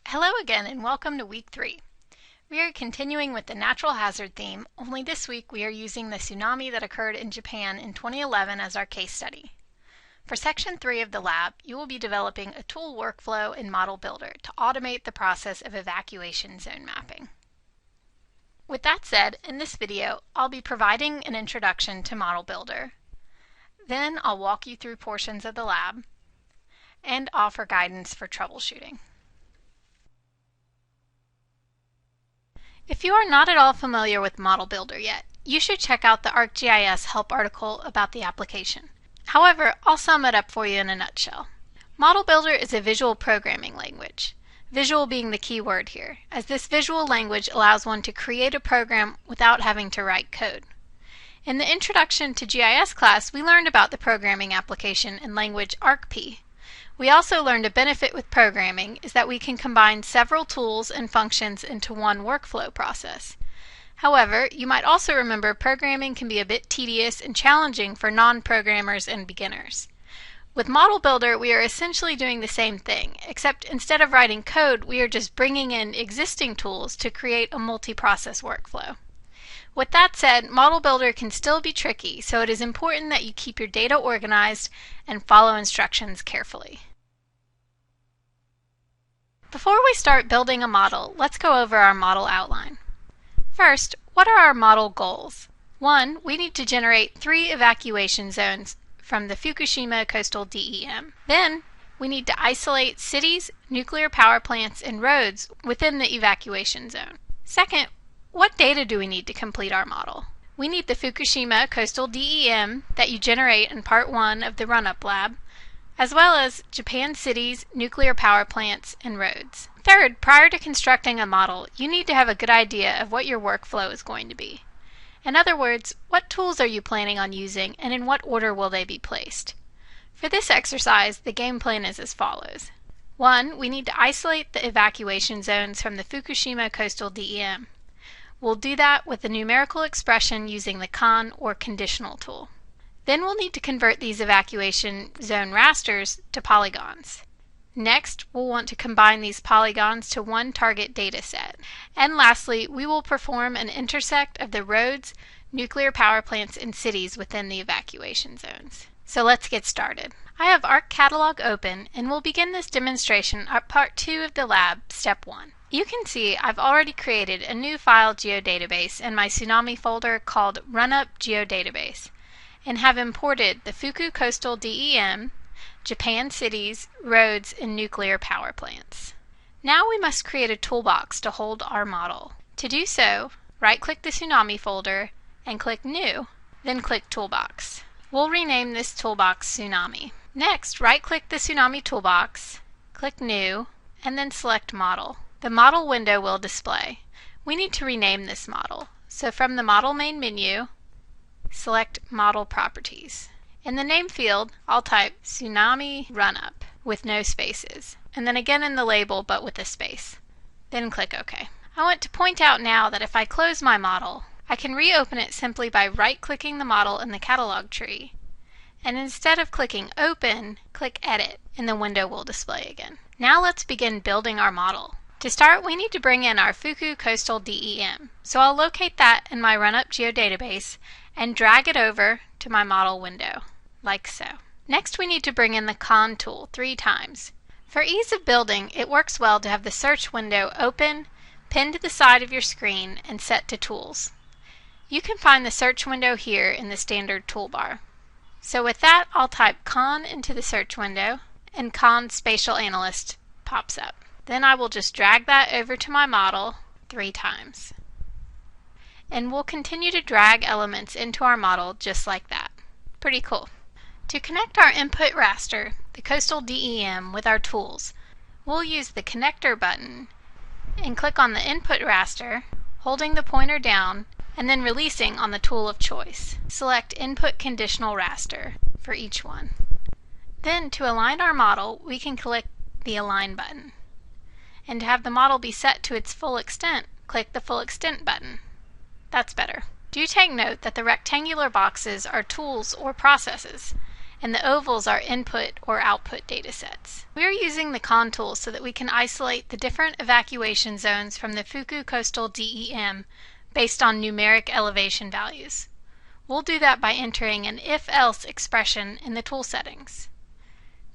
Hello again and welcome to week 3. We are continuing with the natural hazard theme, only this week we are using the tsunami that occurred in Japan in 2011 as our case study. For section 3 of the lab, you will be developing a tool workflow in ModelBuilder to automate the process of evacuation zone mapping. With that said, in this video, I'll be providing an introduction to ModelBuilder. Then I'll walk you through portions of the lab and offer guidance for troubleshooting. If you are not at all familiar with ModelBuilder yet, you should check out the ArcGIS help article about the application. However, I'll sum it up for you in a nutshell. ModelBuilder is a visual programming language, visual being the key word here, as this visual language allows one to create a program without having to write code. In the Introduction to GIS class, we learned about the programming application in language ArcP. We also learned a benefit with programming is that we can combine several tools and functions into one workflow process. However, you might also remember programming can be a bit tedious and challenging for non-programmers and beginners. With ModelBuilder, we are essentially doing the same thing, except instead of writing code, we are just bringing in existing tools to create a multi-process workflow. With that said, ModelBuilder can still be tricky, so it is important that you keep your data organized and follow instructions carefully. Before we start building a model, let's go over our model outline. First, what are our model goals? 1. We need to generate 3 evacuation zones from the Fukushima coastal DEM. Then, we need to isolate cities, nuclear power plants, and roads within the evacuation zone. Second, what data do we need to complete our model? We need the Fukushima coastal DEM that you generate in part 1 of the run-up lab, as well as Japan cities, nuclear power plants, and roads. Third, prior to constructing a model, you need to have a good idea of what your workflow is going to be. In other words, what tools are you planning on using and in what order will they be placed? For this exercise, the game plan is as follows. 1. We need to isolate the evacuation zones from the Fukushima coastal DEM. We'll do that with a numerical expression using the con or conditional tool. Then we'll need to convert these evacuation zone rasters to polygons. Next, we'll want to combine these polygons to one target data set. And lastly, we will perform an intersect of the roads, nuclear power plants, and cities within the evacuation zones. So let's get started. I have ArcCatalog open and we'll begin this demonstration at part 2 of the lab, step 1. You can see I've already created a new file GeoDatabase in my Tsunami folder called Runup GeoDatabase and have imported the Fuku Coastal DEM, Japan cities, roads, and nuclear power plants. Now we must create a toolbox to hold our model. To do so, right-click the Tsunami folder and click New, then click Toolbox. We'll rename this toolbox Tsunami. Next, right-click the Tsunami Toolbox, click New, and then select Model. The model window will display. We need to rename this model. So from the Model main menu, select Model Properties. In the name field, I'll type Tsunami Runup with no spaces, and then again in the label but with a space. Then click OK. I want to point out now that if I close my model, I can reopen it simply by right-clicking the model in the catalog tree, and instead of clicking Open, click Edit, and the window will display again. Now let's begin building our model. To start, we need to bring in our Fuku Coastal DEM, so I'll locate that in my Runup GeoDatabase and drag it over to my model window, like so. Next, we need to bring in the Con tool 3 times. For ease of building, it works well to have the search window open, pinned to the side of your screen, and set to Tools. You can find the search window here in the standard toolbar. So with that, I'll type Con into the search window, and Con Spatial Analyst pops up. Then I will just drag that over to my model 3 times. And we'll continue to drag elements into our model just like that. Pretty cool. To connect our input raster, the coastal DEM, with our tools, we'll use the Connector button and click on the input raster, holding the pointer down, and then releasing on the tool of choice. Select Input Conditional Raster for each one. Then to align our model, we can click the Align button. And to have the model be set to its full extent, click the Full Extent button. That's better. Do take note that the rectangular boxes are tools or processes, and the ovals are input or output data sets. We are using the Con tool so that we can isolate the different evacuation zones from the Fuku Coastal DEM based on numeric elevation values. We'll do that by entering an if-else expression in the tool settings.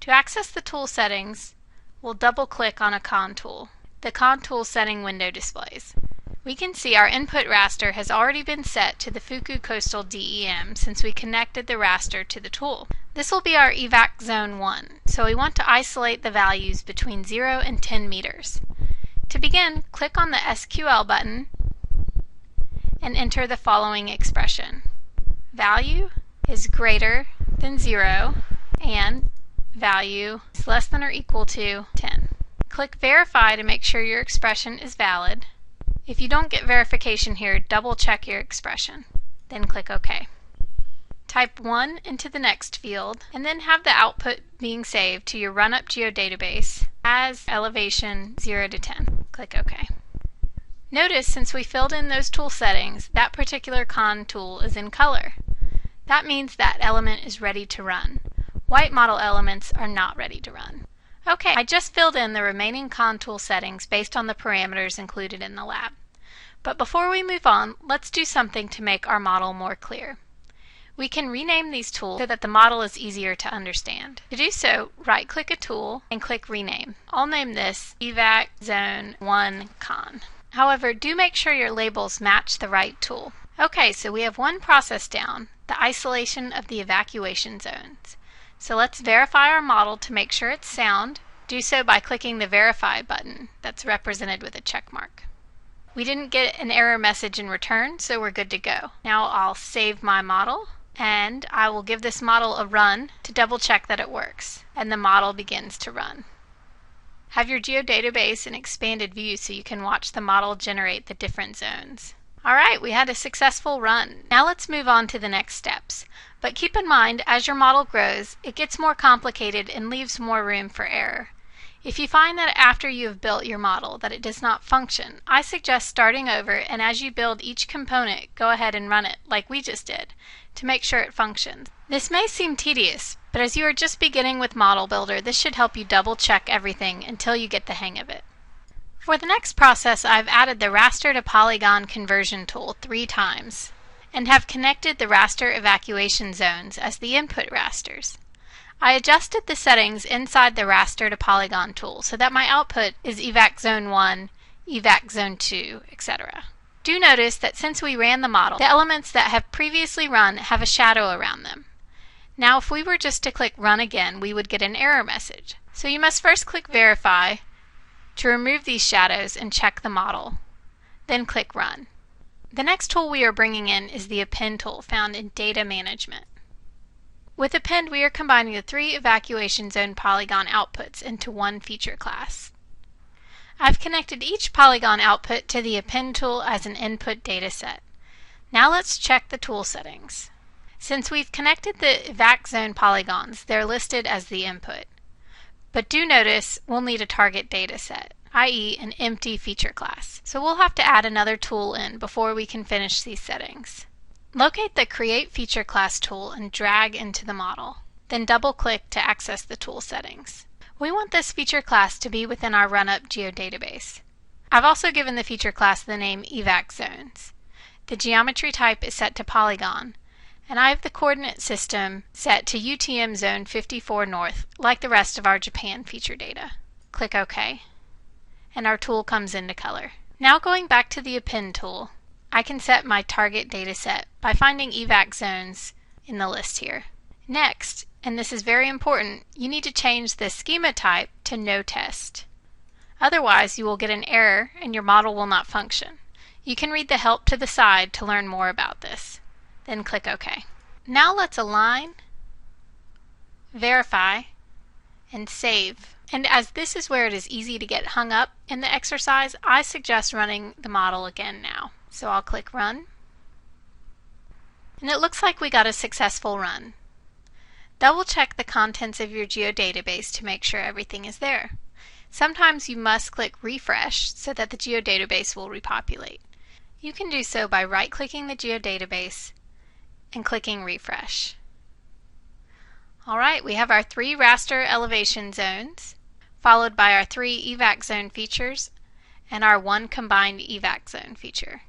To access the tool settings, we'll double-click on a Con tool. The Con tool setting window displays. We can see our input raster has already been set to the Fuku Coastal DEM since we connected the raster to the tool. This will be our evac zone 1, so we want to isolate the values between 0 and 10 meters. To begin, click on the SQL button and enter the following expression. Value is greater than 0 and value is less than or equal to 10. Click Verify to make sure your expression is valid. If you don't get verification here, double check your expression. Then click OK. Type 1 into the next field and then have the output being saved to your run-up GeoDatabase as elevation 0 to 10. Click OK. Notice since we filled in those tool settings, that particular Con tool is in color. That means that element is ready to run. White model elements are not ready to run. Okay, I just filled in the remaining Con tool settings based on the parameters included in the lab. But before we move on, let's do something to make our model more clear. We can rename these tools so that the model is easier to understand. To do so, right-click a tool and click Rename. I'll name this Evac Zone 1 Con. However, do make sure your labels match the right tool. Okay, so we have one process down, the isolation of the evacuation zones. So let's verify our model to make sure it's sound. Do so by clicking the Verify button that's represented with a check mark. We didn't get an error message in return, so we're good to go. Now I'll save my model and I will give this model a run to double check that it works, and the model begins to run. Have your GeoDatabase in expanded view so you can watch the model generate the different zones. Alright, we had a successful run. Now let's move on to the next steps. But keep in mind, as your model grows, it gets more complicated and leaves more room for error. If you find that after you have built your model that it does not function, I suggest starting over, and as you build each component, go ahead and run it like we just did to make sure it functions. This may seem tedious, but as you are just beginning with ModelBuilder, this should help you double check everything until you get the hang of it. For the next process, I've added the Raster to Polygon conversion tool 3 times and have connected the raster evacuation zones as the input rasters. I adjusted the settings inside the Raster to Polygon tool so that my output is evac zone 1, evac zone 2, etc. Do notice that since we ran the model, the elements that have previously run have a shadow around them. Now if we were just to click Run again, we would get an error message. So you must first click Verify to remove these shadows and check the model. Then click Run. The next tool we are bringing in is the Append tool found in Data Management. With Append, we are combining the 3 evacuation zone polygon outputs into one feature class. I've connected each polygon output to the Append tool as an input data set. Now let's check the tool settings. Since we've connected the evac zone polygons, they're listed as the input. But do notice we'll need a target data set, i.e. an empty feature class. So we'll have to add another tool in before we can finish these settings. Locate the Create Feature Class tool and drag into the model. Then double-click to access the tool settings. We want this feature class to be within our run-up GeoDatabase. I've also given the feature class the name Evac Zones. The geometry type is set to Polygon, and I have the coordinate system set to UTM Zone 54 North, like the rest of our Japan feature data. Click OK, and our tool comes into color. Now going back to the Append tool, I can set my target data set by finding evac zones in the list here. Next, and this is very important, you need to change the schema type to No Test. Otherwise, you will get an error and your model will not function. You can read the help to the side to learn more about this. Then click OK. Now let's align, verify, and save. And as this is where it is easy to get hung up in the exercise, I suggest running the model again now. So I'll click Run. And it looks like we got a successful run. Double check the contents of your GeoDatabase to make sure everything is there. Sometimes you must click Refresh so that the GeoDatabase will repopulate. You can do so by right-clicking the GeoDatabase and clicking Refresh. Alright, we have our 3 raster elevation zones, followed by our 3 evac zone features, and our 1 combined evac zone feature.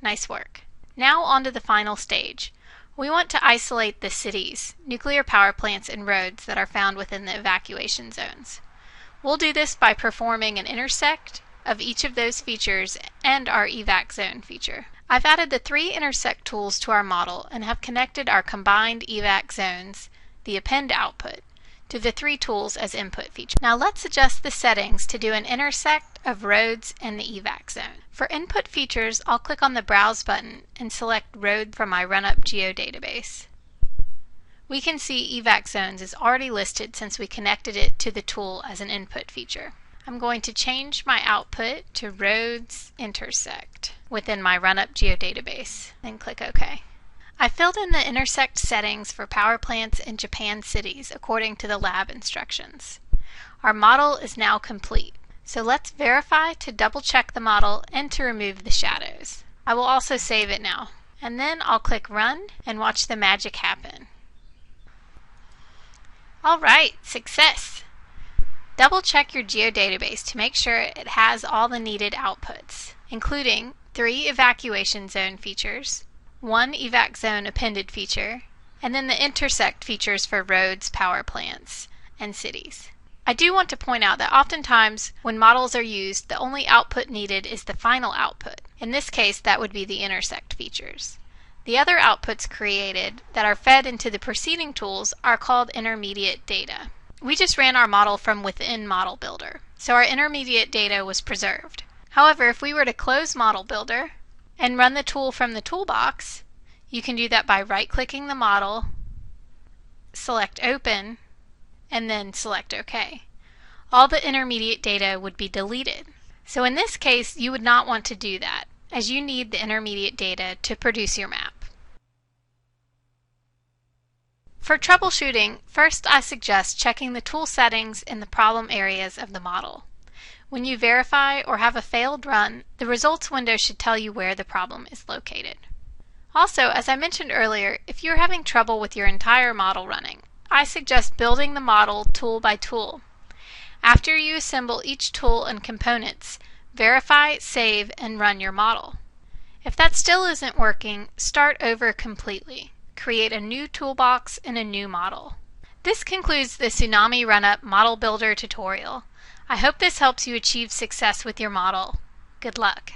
Nice work. Now on to the final stage. We want to isolate the cities, nuclear power plants, and roads that are found within the evacuation zones. We'll do this by performing an intersect of each of those features and our evac zone feature. I've added the 3 intersect tools to our model and have connected our combined evac zones, the append output, to the 3 tools as input features. Now let's adjust the settings to do an intersect of roads and the evac zone. For input features, I'll click on the Browse button and select Road from my Run-Up GeoDatabase. We can see evac zones is already listed since we connected it to the tool as an input feature. I'm going to change my output to Roads Intersect within my Run-Up GeoDatabase, then click OK. I filled in the intersect settings for power plants in Japan cities according to the lab instructions. Our model is now complete, so let's verify to double check the model and to remove the shadows. I will also save it now, and then I'll click Run and watch the magic happen. Alright, success! Double check your GeoDatabase to make sure it has all the needed outputs, including 3 evacuation zone features, 1 evac zone appended feature, and then the intersect features for roads, power plants, and cities. I do want to point out that oftentimes when models are used, the only output needed is the final output. In this case, that would be the intersect features. The other outputs created that are fed into the preceding tools are called intermediate data. We just ran our model from within ModelBuilder, so our intermediate data was preserved. However, if we were to close ModelBuilder and run the tool from the toolbox, you can do that by right-clicking the model, select Open, and then select OK. All the intermediate data would be deleted. So in this case, you would not want to do that, as you need the intermediate data to produce your map. For troubleshooting, first I suggest checking the tool settings in the problem areas of the model. When you verify or have a failed run, the results window should tell you where the problem is located. Also, as I mentioned earlier, if you're having trouble with your entire model running, I suggest building the model tool by tool. After you assemble each tool and components, verify, save, and run your model. If that still isn't working, start over completely. Create a new toolbox and a new model. This concludes the Tsunami Run-Up ModelBuilder tutorial. I hope this helps you achieve success with your model. Good luck!